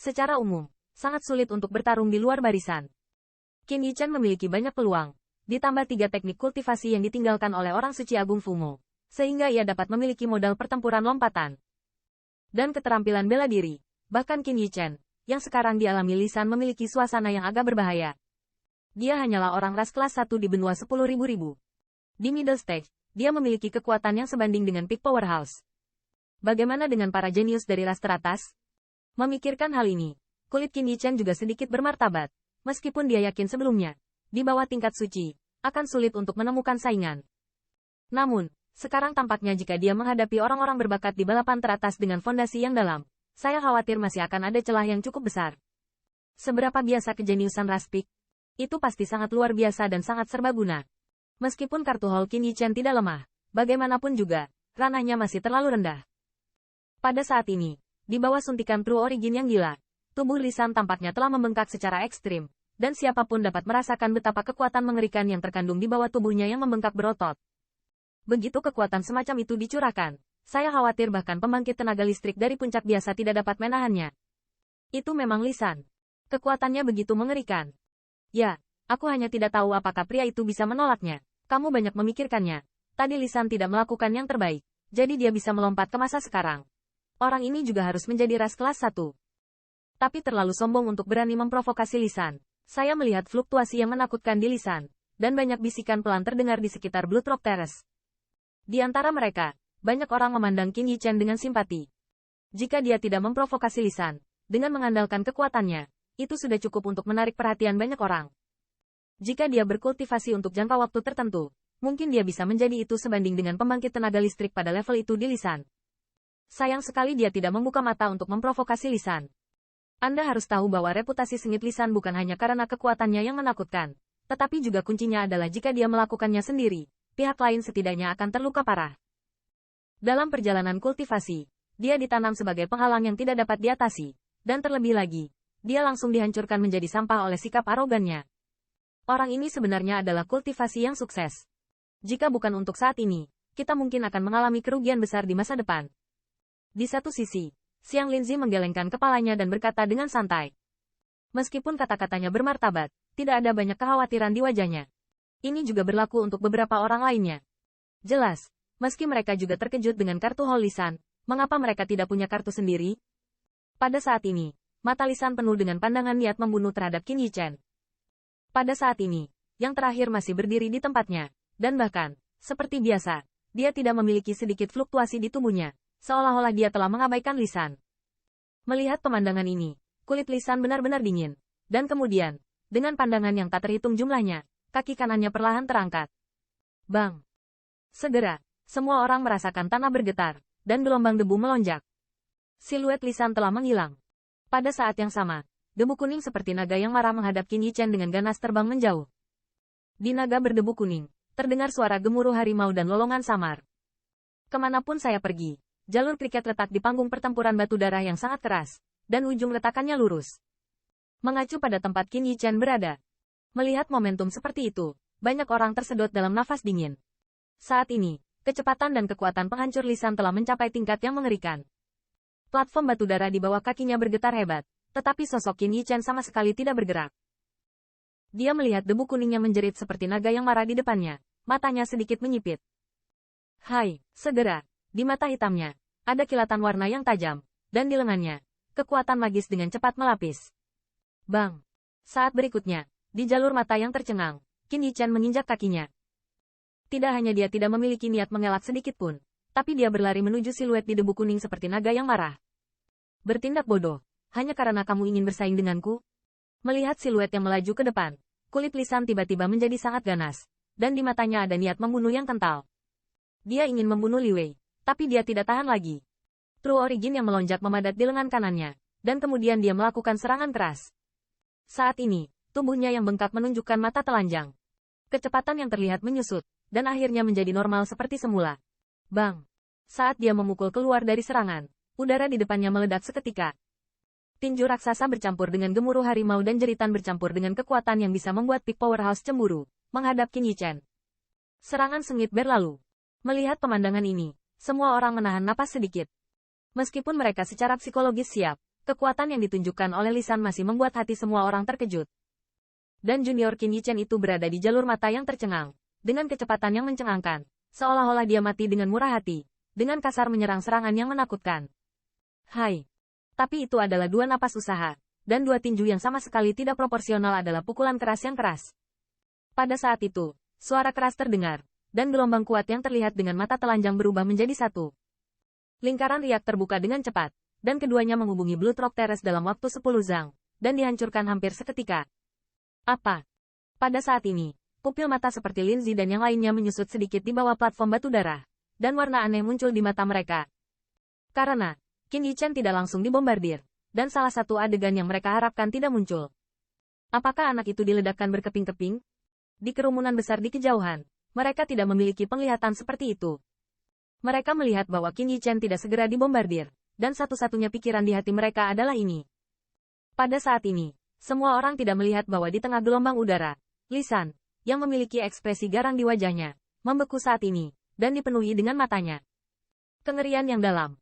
Secara umum, sangat sulit untuk bertarung di luar barisan. Qin Yichen memiliki banyak peluang, ditambah 3 teknik kultivasi yang ditinggalkan oleh orang suci Agung Fumo, sehingga ia dapat memiliki modal pertempuran lompatan dan keterampilan bela diri. Bahkan Qin Yichen, yang sekarang dialami lisan memiliki suasana yang agak berbahaya. Dia hanyalah orang ras kelas 1 di benua 10.000. Di middle stage, dia memiliki kekuatan yang sebanding dengan peak powerhouse. Bagaimana dengan para jenius dari ras teratas? Memikirkan hal ini, kulit Qin Yichen juga sedikit bermartabat. Meskipun dia yakin sebelumnya, di bawah tingkat suci, akan sulit untuk menemukan saingan. Namun, sekarang tampaknya jika dia menghadapi orang-orang berbakat di balapan teratas dengan fondasi yang dalam, saya khawatir masih akan ada celah yang cukup besar. Seberapa biasa kejeniusan ras peak? Itu pasti sangat luar biasa dan sangat serbaguna. Meskipun kartu Hall Qin Yichen tidak lemah, bagaimanapun juga, ranahnya masih terlalu rendah. Pada saat ini, di bawah suntikan True Origin yang gila, tubuh lisan tampaknya telah membengkak secara ekstrim, dan siapapun dapat merasakan betapa kekuatan mengerikan yang terkandung di bawah tubuhnya yang membengkak berotot. Begitu kekuatan semacam itu dicurahkan, saya khawatir bahkan pembangkit tenaga listrik dari puncak biasa tidak dapat menahannya. Itu memang lisan. Kekuatannya begitu mengerikan. Ya, aku hanya tidak tahu apakah pria itu bisa menolaknya. Kamu banyak memikirkannya. Tadi lisan tidak melakukan yang terbaik, jadi dia bisa melompat ke masa sekarang. Orang ini juga harus menjadi ras kelas 1. Tapi terlalu sombong untuk berani memprovokasi lisan. Saya melihat fluktuasi yang menakutkan di lisan, dan banyak bisikan pelan terdengar di sekitar Blood Rock Terrace. Di antara mereka, banyak orang memandang Qin Yichen dengan simpati. Jika dia tidak memprovokasi lisan, dengan mengandalkan kekuatannya, itu sudah cukup untuk menarik perhatian banyak orang. Jika dia berkultivasi untuk jangka waktu tertentu, mungkin dia bisa menjadi itu sebanding dengan pembangkit tenaga listrik pada level itu di lisan. Sayang sekali dia tidak membuka mata untuk memprovokasi lisan. Anda harus tahu bahwa reputasi sengit lisan bukan hanya karena kekuatannya yang menakutkan, tetapi juga kuncinya adalah jika dia melakukannya sendiri, pihak lain setidaknya akan terluka parah. Dalam perjalanan kultivasi, dia ditanam sebagai penghalang yang tidak dapat diatasi, dan terlebih lagi, dia langsung dihancurkan menjadi sampah oleh sikap arogannya. Orang ini sebenarnya adalah kultivasi yang sukses. Jika bukan untuk saat ini, kita mungkin akan mengalami kerugian besar di masa depan. Di satu sisi, Xiang Linzi menggelengkan kepalanya dan berkata dengan santai. Meskipun kata-katanya bermartabat, tidak ada banyak kekhawatiran di wajahnya. Ini juga berlaku untuk beberapa orang lainnya. Jelas, meski mereka juga terkejut dengan kartu Hall lisan, mengapa mereka tidak punya kartu sendiri? Pada saat ini, mata lisan penuh dengan pandangan niat membunuh terhadap Qin Yichen. Pada saat ini, yang terakhir masih berdiri di tempatnya, dan bahkan, seperti biasa, dia tidak memiliki sedikit fluktuasi di tubuhnya. Seolah-olah dia telah mengabaikan lisan. Melihat pemandangan ini, kulit lisan benar-benar dingin. Dan kemudian, dengan pandangan yang tak terhitung jumlahnya, kaki kanannya perlahan terangkat. Bang! Segera, semua orang merasakan tanah bergetar, dan gelombang debu melonjak. Siluet lisan telah menghilang. Pada saat yang sama, debu kuning seperti naga yang marah menghadap Qin Yichen dengan ganas terbang menjauh. Di naga berdebu kuning, terdengar suara gemuruh harimau dan lolongan samar. Kemanapun saya pergi, jalur kriket letak di panggung pertempuran batu darah yang sangat keras, dan ujung retakannya lurus. Mengacu pada tempat Qin Yichen berada. Melihat momentum seperti itu, banyak orang tersedot dalam nafas dingin. Saat ini, kecepatan dan kekuatan penghancur lisan telah mencapai tingkat yang mengerikan. Platform batu darah di bawah kakinya bergetar hebat, tetapi sosok Qin Yichen sama sekali tidak bergerak. Dia melihat debu kuningnya menjerit seperti naga yang marah di depannya, matanya sedikit menyipit. Hai, segera, di mata hitamnya, ada kilatan warna yang tajam, dan di lengannya, kekuatan magis dengan cepat melapis. Bang! Saat berikutnya, di jalur mata yang tercengang, Qin Yichen menginjak kakinya. Tidak hanya dia tidak memiliki niat mengelak sedikit pun, tapi dia berlari menuju siluet di debu kuning seperti naga yang marah. Bertindak bodoh, hanya karena kamu ingin bersaing denganku? Melihat siluet yang melaju ke depan, kulit lisan tiba-tiba menjadi sangat ganas, dan di matanya ada niat membunuh yang kental. Dia ingin membunuh Li Wei, tapi dia tidak tahan lagi. True Origin yang melonjak memadat di lengan kanannya, dan kemudian dia melakukan serangan keras. Saat ini, tubuhnya yang bengkak menunjukkan mata telanjang. Kecepatan yang terlihat menyusut, dan akhirnya menjadi normal seperti semula. Bang! Saat dia memukul keluar dari serangan, udara di depannya meledak seketika. Tinju raksasa bercampur dengan gemuruh harimau dan jeritan bercampur dengan kekuatan yang bisa membuat Peak Powerhouse cemburu, menghadap Qin Yichen. Serangan sengit berlalu. Melihat pemandangan ini, semua orang menahan napas sedikit. Meskipun mereka secara psikologis siap, Kekuatan yang ditunjukkan oleh Lisan masih membuat hati semua orang terkejut. Dan junior Qin Yichen itu berada di jalur mata yang tercengang, dengan kecepatan yang mencengangkan, seolah-olah dia mati dengan murah hati, dengan kasar menyerang serangan yang menakutkan. Hai! Tapi itu adalah dua napas usaha, dan dua tinju yang sama sekali tidak proporsional adalah pukulan keras yang keras. Pada saat itu, suara keras terdengar, dan gelombang kuat yang terlihat dengan mata telanjang berubah menjadi satu. Lingkaran riak terbuka dengan cepat, dan keduanya menghubungi Blood Rock Terrace dalam waktu 10 zang, dan dihancurkan hampir seketika. Apa? Pada saat ini, pupil mata seperti Lindsay dan yang lainnya menyusut sedikit di bawah platform batu darah, dan warna aneh muncul di mata mereka. Karena, Qin Yichen tidak langsung dibombardir, dan salah satu adegan yang mereka harapkan tidak muncul. Apakah anak itu diledakkan berkeping-keping? Di kerumunan besar di kejauhan, mereka tidak memiliki penglihatan seperti itu. Mereka melihat bahwa Qin Yichen tidak segera dibombardir, dan satu-satunya pikiran di hati mereka adalah ini. Pada saat ini, semua orang tidak melihat bahwa di tengah gelombang udara, Lisan, yang memiliki ekspresi garang di wajahnya, membeku saat ini, dan dipenuhi dengan matanya. Kengerian yang dalam,